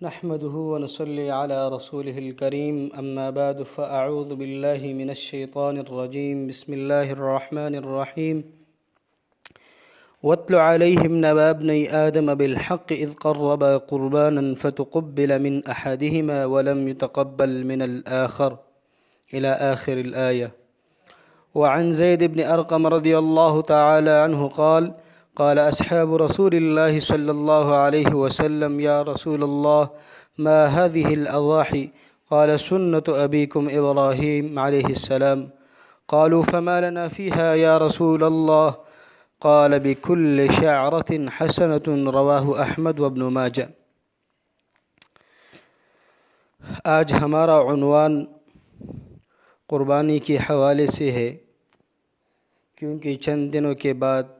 نحمده ونصلي على رسوله الكريم أما بعد فأعوذ بالله من الشيطان الرجيم بسم الله الرحمن الرحيم واتل عليهم نبأ ابني آدم بالحق إذ قربا قربانا فتقبل من أحدهما ولم يتقبل من الآخر إلى آخر الآية. وعن زيد بن أرقم رضي الله تعالى عنه قال أصحاب رسول الله صلى الله عليه وسلم يا رسول الله ما هذه الأضاحي؟ قال سنة أبيكم إبراهيم عليه السلام. قالوا فما لنا فيها يا رسول الله؟ قال بكل شعرة حسنة رواه أحمد وابن ماجہ. آج ہمارا عنوان قربانی کے حوالے سے ہے، کیونکہ چند دنوں کے بعد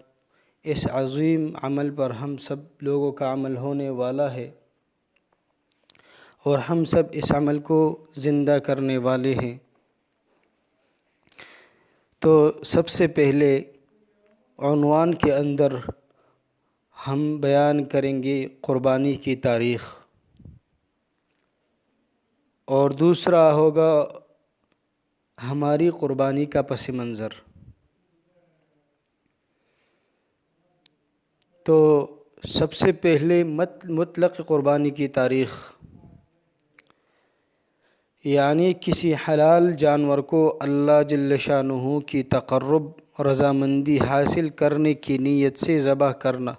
اس عظیم عمل پر ہم سب لوگوں کا عمل ہونے والا ہے اور ہم سب اس عمل کو زندہ کرنے والے ہیں. تو سب سے پہلے عنوان کے اندر ہم بیان کریں گے قربانی کی تاریخ، اور دوسرا ہوگا ہماری قربانی کا پس منظر. تو سب سے پہلے مطلق قربانی کی تاریخ، یعنی کسی حلال جانور کو اللہ جل شانہ کی تقرب رضامندی حاصل کرنے کی نیت سے ذبح کرنا،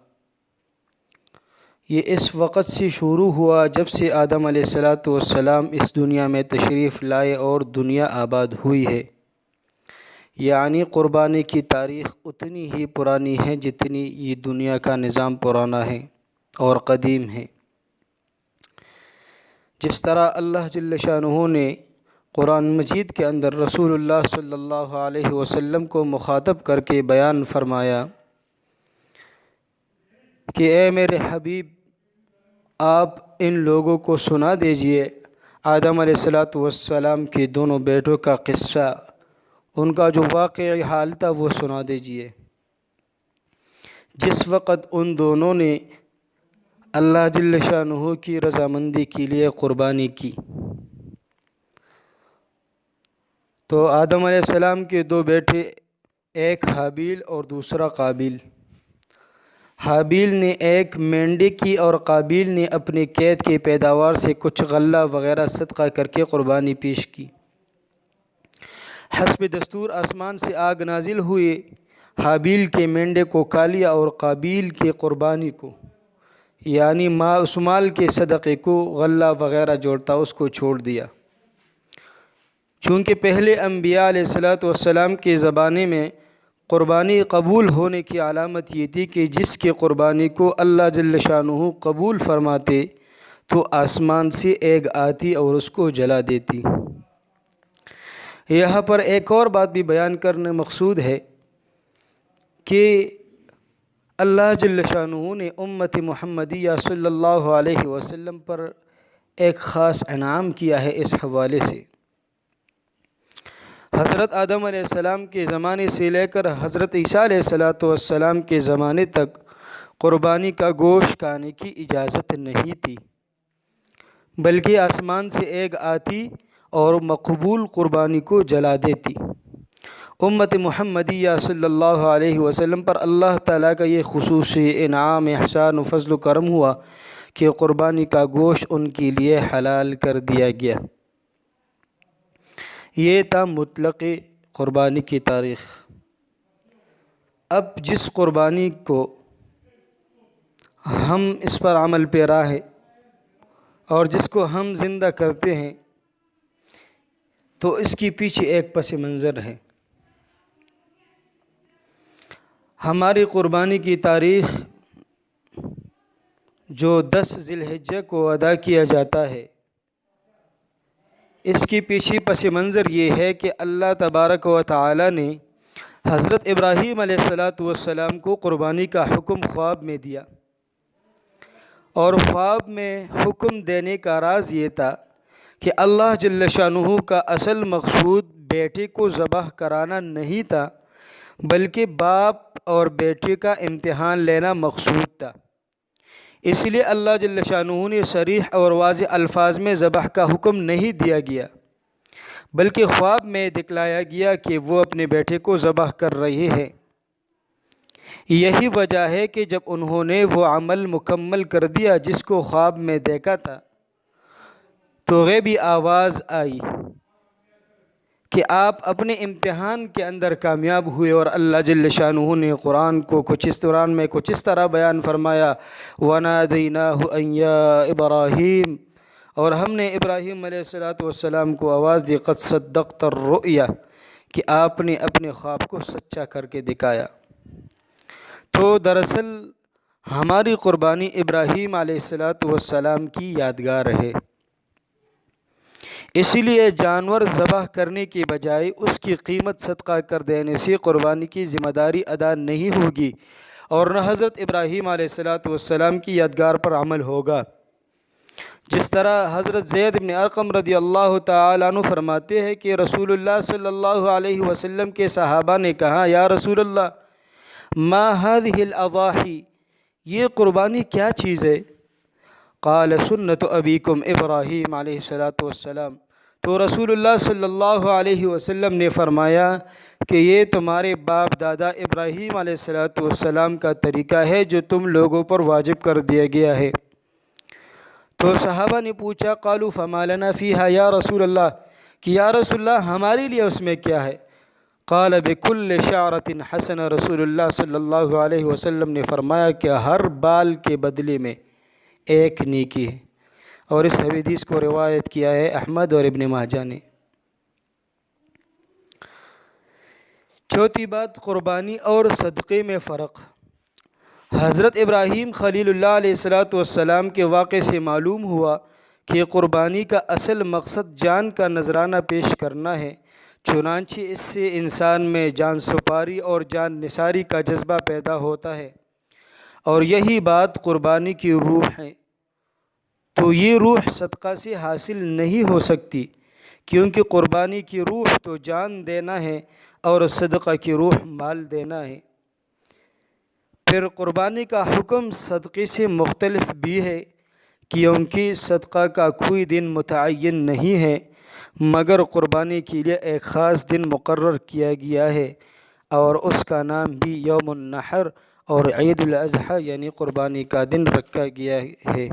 یہ اس وقت سے شروع ہوا جب سے آدم علیہ السلام اس دنیا میں تشریف لائے اور دنیا آباد ہوئی ہے. یعنی قربانی کی تاریخ اتنی ہی پرانی ہے جتنی یہ دنیا کا نظام پرانا ہے اور قدیم ہے. جس طرح اللہ جل شانہ نے قرآن مجید کے اندر رسول اللہ صلی اللہ علیہ وسلم کو مخاطب کر کے بیان فرمایا کہ اے میرے حبیب، آپ ان لوگوں کو سنا دیجئے آدم علیہ السلام کے دونوں بیٹوں کا قصہ، ان کا جو واقعی حال تھا وہ سنا دیجئے. جس وقت ان دونوں نے اللہ جل شانہ کی رضامندی کے لیے قربانی کی، تو آدم علیہ السلام کے دو بیٹے، ایک حابیل اور دوسرا قابیل. حابیل نے ایک مینڈے کی اور قابیل نے اپنے کھیت کی پیداوار سے کچھ غلہ وغیرہ صدقہ کر کے قربانی پیش کی. حسب دستور آسمان سے آگ نازل ہوئی، حابیل کے مینڈے کو کھا لیا اور قابیل کی قربانی کو، یعنی مال کے صدقے کو، غلہ وغیرہ جوڑتا اس کو چھوڑ دیا. چونکہ پہلے انبیاء علیہ السلام کے زمانے میں قربانی قبول ہونے کی علامت یہ تھی کہ جس کی قربانی کو اللہ جل شانہ قبول فرماتے تو آسمان سے آگ آتی اور اس کو جلا دیتی. یہاں پر ایک اور بات بھی بیان کرنا مقصود ہے کہ اللہ جل شانہ نے امت محمدیہ صلی اللہ علیہ وسلم پر ایک خاص انعام کیا ہے. اس حوالے سے حضرت آدم علیہ السلام کے زمانے سے لے کر حضرت عیسیٰ علیہ السلام کے زمانے تک قربانی کا گوشت کھانے کی اجازت نہیں تھی، بلکہ آسمان سے آگ آتی اور مقبول قربانی کو جلا دیتی. امت محمدیہ صلی اللہ علیہ وسلم پر اللہ تعالیٰ کا یہ خصوصی انعام، احسان و فضل و کرم ہوا کہ قربانی کا گوشت ان کے لیے حلال کر دیا گیا. یہ تھا مطلق قربانی کی تاریخ. اب جس قربانی کو ہم اس پر عمل پیرا ہے اور جس کو ہم زندہ کرتے ہیں، تو اس کے پیچھے ایک پس منظر ہے. ہماری قربانی کی تاریخ جو 10 ذی الحجہ کو ادا کیا جاتا ہے، اس کے پیچھے پس منظر یہ ہے کہ اللہ تبارک و تعالی نے حضرت ابراہیم علیہ السلام کو قربانی کا حکم خواب میں دیا، اور خواب میں حکم دینے کا راز یہ تھا کہ اللہ جل شانہ کا اصل مقصود بیٹے کو ذبح کرانا نہیں تھا، بلکہ باپ اور بیٹے کا امتحان لینا مقصود تھا. اس لیے اللہ جل شانہ نے صریح اور واضح الفاظ میں ذبح کا حکم نہیں دیا گیا، بلکہ خواب میں دکھلایا گیا کہ وہ اپنے بیٹے کو ذبح کر رہے ہیں۔ یہی وجہ ہے کہ جب انہوں نے وہ عمل مکمل کر دیا جس کو خواب میں دیکھا تھا، تو غیبی آواز آئی کہ آپ اپنے امتحان کے اندر کامیاب ہوئے، اور اللہ جل شانہ نے قرآن میں کچھ اس طرح بیان فرمایا، وَنَادَيْنَاهُ أَن يَا إِبْرَاهِيمُ، اور ہم نے ابراہیم علیہ السلام کو آواز دی، قد صدقت الرؤیا، کہ آپ نے اپنے خواب کو سچا کر کے دکھایا۔ تو دراصل ہماری قربانی ابراہیم علیہ السلام کی یادگار ہے، اسی لیے جانور ذبح کرنے کی بجائے اس کی قیمت صدقہ کر دینے سے قربانی کی ذمہ داری ادا نہیں ہوگی، اور نہ حضرت ابراہیم علیہ السلام کی یادگار پر عمل ہوگا۔ جس طرح حضرت زید بن ارقم رضی اللہ تعالیٰ عنہ فرماتے ہیں کہ رسول اللہ صلی اللہ علیہ وسلم کے صحابہ نے کہا، یا رسول اللہ ما هذه الاضاحی، یہ قربانی کیا چیز ہے؟ قال سنت ابیکم ابراہیم علیہ السلام، تو رسول اللہ صلی اللہ علیہ وسلم نے فرمایا کہ یہ تمہارے باپ دادا ابراہیم علیہ السلام کا طریقہ ہے جو تم لوگوں پر واجب کر دیا گیا ہے۔ تو صحابہ نے پوچھا، قالوا فما لنا فیہا یا رسول اللہ، کہ یا رسول اللہ ہمارے لیے اس میں کیا ہے؟ قال بکل شعرۃ حسنہ، رسول اللہ صلی اللہ علیہ وسلم نے فرمایا کہ ہر بال کے بدلے میں ایک نیکی ہے، اور اس حدیث کو روایت کیا ہے احمد اور ابن ماجہ نے۔ چوتھی بات، قربانی اور صدقے میں فرق۔ حضرت ابراہیم خلیل اللہ علیہ السلام کے واقعے سے معلوم ہوا کہ قربانی کا اصل مقصد جان کا نذرانہ پیش کرنا ہے، چنانچہ اس سے انسان میں جان سپاری اور جان نثاری کا جذبہ پیدا ہوتا ہے، اور یہی بات قربانی کی روح ہے۔ تو یہ روح صدقہ سے حاصل نہیں ہو سکتی، کیونکہ قربانی کی روح تو جان دینا ہے اور صدقہ کی روح مال دینا ہے۔ پھر قربانی کا حکم صدقے سے مختلف بھی ہے، کیونکہ صدقہ کا کوئی دن متعین نہیں ہے، مگر قربانی کے لیے ایک خاص دن مقرر کیا گیا ہے، اور اس کا نام بھی یوم النحر اور عید الاضحیٰ یعنی قربانی کا دن رکھا گیا ہے۔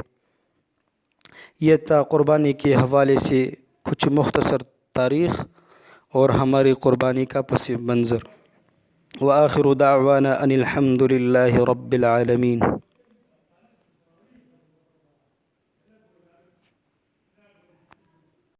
یہ تھا قربانی کے حوالے سے کچھ مختصر تاریخ اور ہماری قربانی کا پس منظر۔ وآخر دعوانا ان الحمد للہ رب العالمین۔